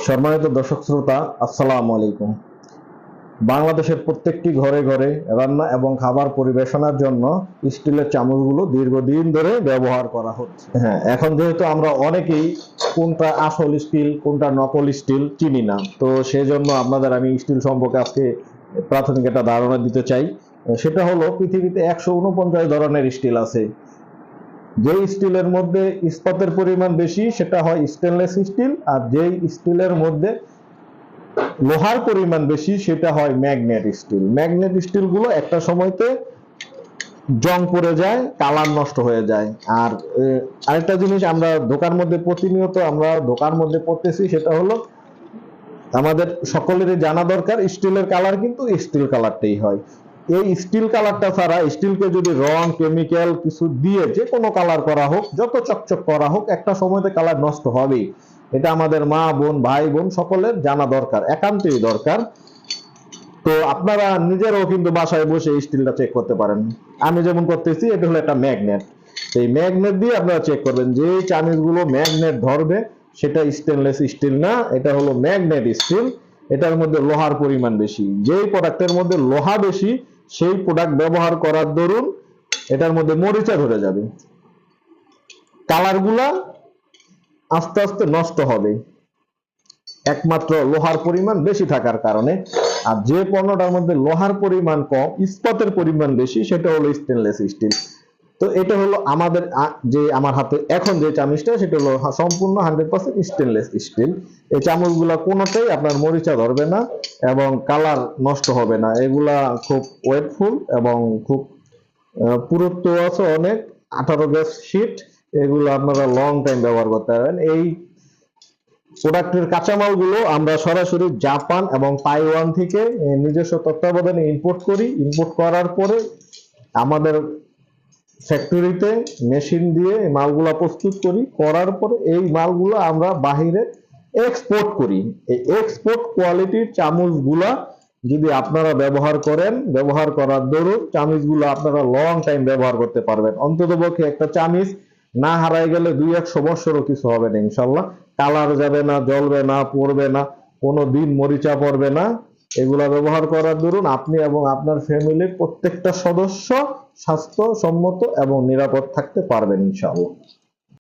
সম্মানিত দর্শক শ্রোতা, আসসালামু আলাইকুম। বাংলাদেশের প্রত্যেকটি ঘরে ঘরে রান্না এবং খাবার পরিবেশনার জন্য স্টিলের চামচগুলো দীর্ঘদিন ধরে ব্যবহার করা হচ্ছে। হ্যাঁ, এখন যেহেতু আমরা অনেকেই কোনটা আসল স্টিল কোনটা নকল স্টিল চিনি না, তো সেজন্য আপনাদের আমি স্টিল সম্পর্কে আজকে প্রাথমিক একটা ধারণা দিতে চাই। সেটা হলো, পৃথিবীতে 149 ধরনের স্টিল আছে। যে স্টিলের মধ্যে ইস্পাতের পরিমাণ বেশি সেটা হয় স্টেনলেস স্টিল, আর যেই স্টিলের মধ্যে লোহার পরিমাণ বেশি সেটা হয় ম্যাগনেট স্টিল। ম্যাগনেট স্টিল গুলো একটা সময়তে জং পড়ে যায়, কালার নষ্ট হয়ে যায়। আর আরেকটা জিনিস আমরা ধোকার মধ্যে প্রতিনিয়ত আমরা ধোকার মধ্যে পড়তেছি, সেটা হলো আমাদের সকলেরই জানা দরকার স্টিলের কালার কিন্তু স্টিল কালারটাই হয়। এই স্টিল কালারটা ছাড়া স্টিলকে যদি রং কেমিক্যাল কিছু দিয়ে যে কোনো কালার করা হোক, যত চকচক করা হোক, একটা সময়তে কালার নষ্ট হবেই। এটা আমাদের মা বোন ভাই বোন সকলের জানা দরকার, একান্তই দরকার। তো আপনারা নিজেরাও কিন্তু বাসায় বসে স্টিলটা চেক করতে পারেন। আমি যেমন করতেছি, এটা হলো একটা ম্যাগনেট। এই ম্যাগনেট দিয়ে আপনারা চেক করবেন যে চামিচগুলো ম্যাগনেট ধরবে সেটা স্টেনলেস স্টিল না, এটা হলো ম্যাগনেট স্টিল। এটার মধ্যে লোহার পরিমাণ বেশি। যেই প্রোডাক্টের মধ্যে লোহা বেশি সেই প্রোডাক্ট ব্যবহার করার দরুন এটার মধ্যে মরিচা ধরে যাবে, কালারগুলা আস্তে আস্তে নষ্ট হবে, একমাত্র লোহার পরিমাণ বেশি থাকার কারণে। আর যে পণ্যটার মধ্যে লোহার পরিমাণ কম, ইস্পাতের পরিমাণ বেশি, সেটা হলো স্টেনলেস স্টিল। তো এটা হলো আমাদের যে আমার হাতে এখন যে চামচটা, সেটা হলো সম্পূর্ণ 100% স্টেনলেস স্টিল। এই চামচগুলা কোনোটাই আপনার মরিচা ধরবে না এবং কালার নষ্ট হবে না। এগুলা খুব ওয়েটফুল এবং খুব পুরুত্ব আছে অনেক, 18 গজ শীট। এগুলো আপনারা লং টাইম ব্যবহার করতে পারবেন। এই প্রোডাক্টের কাঁচামালগুলো আমরা সরাসরি জাপান এবং তাইওয়ান থেকে নিজস্ব তত্ত্বাবধানে ইম্পোর্ট করি। ইম্পোর্ট করার পরে আমাদের ফ্যাক্টরিতে মেশিন দিয়ে এই মালগুলা প্রস্তুত করি, করার পরে এই মালগুলো আমরা বাহিরে এক্সপোর্ট করি। এই এক্সপোর্ট কোয়ালিটির চামচগুলা যদি আপনারা ব্যবহার করেন, ব্যবহার করার দরুন চামচগুলো আপনারা লং টাইম ব্যবহার করতে পারবেন। অন্ততপক্ষে একটা চামচ না হারাই গেলে 200 বছরও কিছু হবে না ইনশাল্লাহ। কালার যাবে না, জ্বলবে না, পড়বে না, কোনো দিন মরিচা পড়বে না। এগুলা ব্যবহার করার দরুন আপনি এবং আপনার ফ্যামিলির প্রত্যেকটা সদস্য স্বাস্থ্যসম্মত এবং নিরাপদ থাকতে পারবেন ইনশাআল্লাহ।